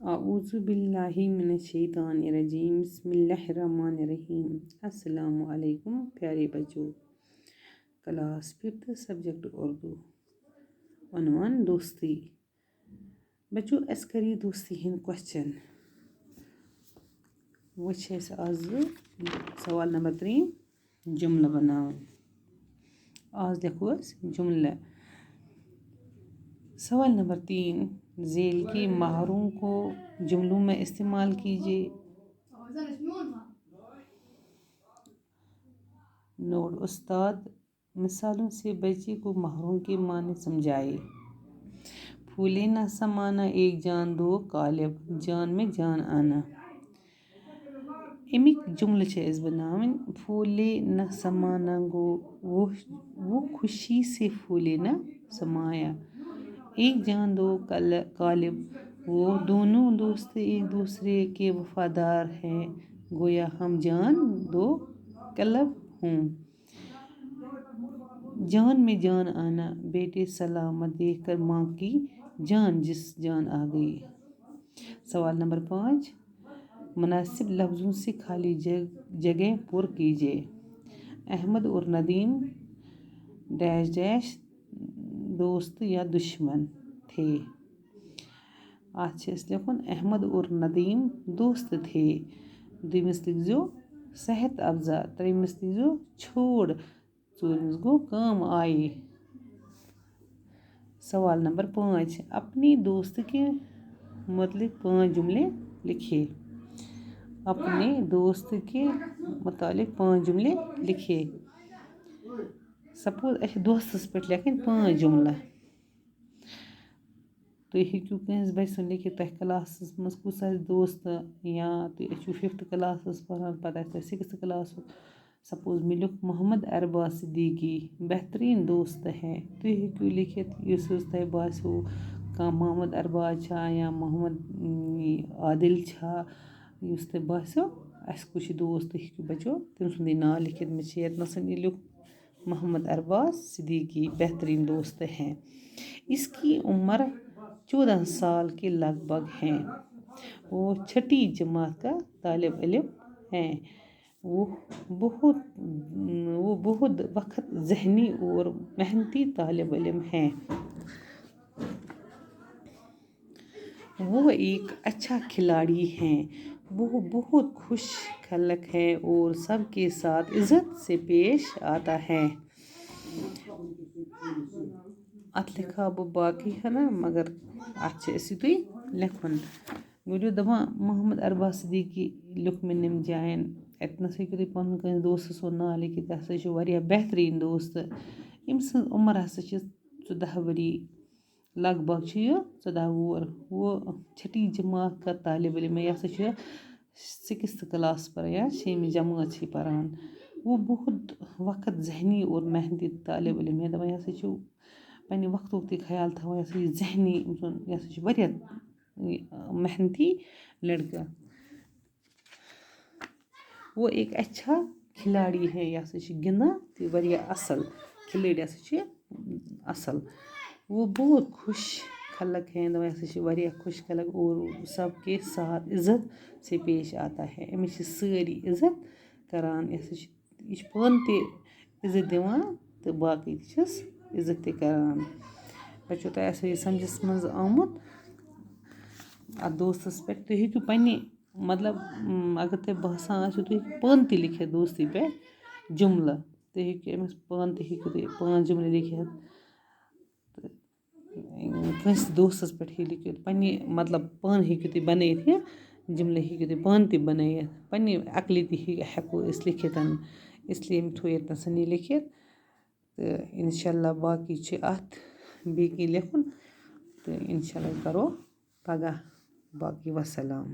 اعوذ باللہ من الشیطان الرجیم بسم اللہ الرحمن الرحیم السلام علیکم پیارے بچوں. Class 5 subject Urdu. عنوان دوستی. بچوں اس کری دوستی ہند کوسچن. وچھ اس آز سوال نمبر 3 جملہ بناؤ. آز دیکھو اس جملہ. سوال نمبر 3 ذیل کے محاوروں کو جملوں میں استعمال کیجیے. نوٹ: استاد مثالوں سے بچے کو محاوروں کے معنی سمجھائے. پھولے نہ سمانا ایک جان دو غالب جان میں جان آنا. امیک جملہ چھے اس بناون. پھولے نہ سمانا گو وہ خوشی سے پھولے نہ سمایا. ایک جان دو غالب وہ دونوں دوست ایک دوسرے کے وفادار ہیں گویا ہم جان دو قلب ہوں. جان میں جان آنا. بیٹے سلامت دیکھ کر ماں کی جان جان آ گئی. سوال نمبر 5 مناسب لفظوں سے خالی جگہ پر کیجیے. احمد اور ندیم ڈیش ڈیش دوست یا دشمن تھے. آج اس لکھن احمد اور ندیم دوست تھے. دویمس لکھزو صحت افزا. تریمس لکھزو چھوڑ. ژوٗرمِس گو کام آئے. سوال نمبر 5 اپنے دوست کے متعلق 5 جملے لکھے. اپنے دوست کے متعلق 5 جملے لکھے. سپوز اس دوستس پہ لکھن 5 جملہ. تُہۍ ہیٚکِو کٲنٛسہِ بچہِ سُنٛد لیکھِتھ تۄہہِ کلاسس منٛز کُس آسہِ دوست یا تُہۍ ٲسِو 5th کلاسس پران پتہٕ آسہِ تۄہہِ 6th کلاسُک. سپوز مےٚ لیوٚکھ محمد ارباز صدیقی بہتریٖن دوست ہے. تُہۍ ہیٚکِو لیکھِتھ یُس حظ تۄہہِ باسیو کانٛہہ محمد ارباز چھا یا محمد عادل چھا یُس تۄہہِ باسیو اَسہِ کُس چھُ دوست تُہۍ ہیٚکِو بچو تٔمۍ سُنٛدُے ناو لیکھِتھ. مےٚ چھِ ییٚتنَس یہِ لیوٚکھ محمد ارباز صدیقی بہترین دوست ہیں. اس کی عمر 14 سال کے لگ بھگ ہیں. وہ 6ٹھی جماعت کا طالب علم ہے. وہ بہت وقت ذہنی اور محنتی طالب علم ہے. وہ ایک اچھا کھلاڑی ہے. وہ بہت خوش خلق ہے اور سب کے ساتھ عزت سے پیش آتا ہے. ات لکھا بہٕ باقی ہنا مگر ات چھِ أسۍ یُتُے لیکھُن. گوٚو دپان محمد ارباز صدیقی لیوٚکھ مےٚ نٮ۪م جاین. اتنس ہیٚکِو تُہۍ پنُن کٲنٛسہِ دوست سُنٛد ناو لیکھِتھ. یہِ ہسا چھُ واریاہ بہتریٖن دوست. أمۍ سٕنٛز عمر ہسا چھِ 14 ؤری. لگ بھگ چھُ یہِ 14 وُہُر. وہ 6ٹھی جماعت کا طالب علم ہے. یہِ ہسا چھُ 6th کلاس پران یا 6مہِ جمٲژ چھِ پران. وہ بہت وقت ذہنی اور محنتی طالب علم ہے. دپان یہِ ہسا چھُ پننہِ وقتُک تہِ خیال تھاوان. یہِ ہسا چھُ ذہنی یہِ ہسا چھُ واریاہ محنتی لڑکہ. وہ ایک اچھا کھلاڑی ہے. یہِ ہسا چھُ گِنٛدان تہِ واریاہ اصل. کھلٲڑۍ ہسا چھِ اصل. وہ بہت خوش خلق ہیں. دپان یہِ ہسا چھُ واریاہ خوش خلق اور سب کے ساتھ عزت سے پیش آتا ہے. أمِس چھِ سٲری عزت کران. یہِ ہسا چھُ یہِ چھُ پانہٕ تہِ عزت دِوان تہٕ باقٕے تہِ چھِس عزت تہِ کران. بچو تۄہہِ آسیو یہِ سمجھس منٛز آمُت اتھ دوستس پٮ۪ٹھ. تُہۍ ہیٚکِو پننہِ مطلب اگر تۄہہِ باسان آسیو تُہۍ ہیٚکِو پانہٕ تہِ لیکھِتھ دوستی پٮ۪ٹھ جملہٕ. تُہۍ ہیٚکِو أمِس پانہٕ تہِ ہیٚکِو تُہۍ 5 جملہٕ لیکھِتھ تہٕ کٲنٛسہِ دوستس پٮ۪ٹھ ہیٚکِو لیکھِتھ. پننہِ مطلب پانہٕ ہیٚکِو تُہۍ بنٲیِتھ یہِ جملہٕ ہیٚکِو تُہۍ پانہٕ تہِ بنٲیِتھ. پننہِ عقلہِ تہِ ہٮ۪کو أسۍ لیکھِتھ. اسلیے مےٚ تھوو ییٚتنس یہِ لیکھِتھ تہٕ انشاءاللہ باقی چھِ اتھ بیٚیہِ کینٛہہ لیکھُن تہٕ انشاءاللہ کرو پگاہ باقی وسلام.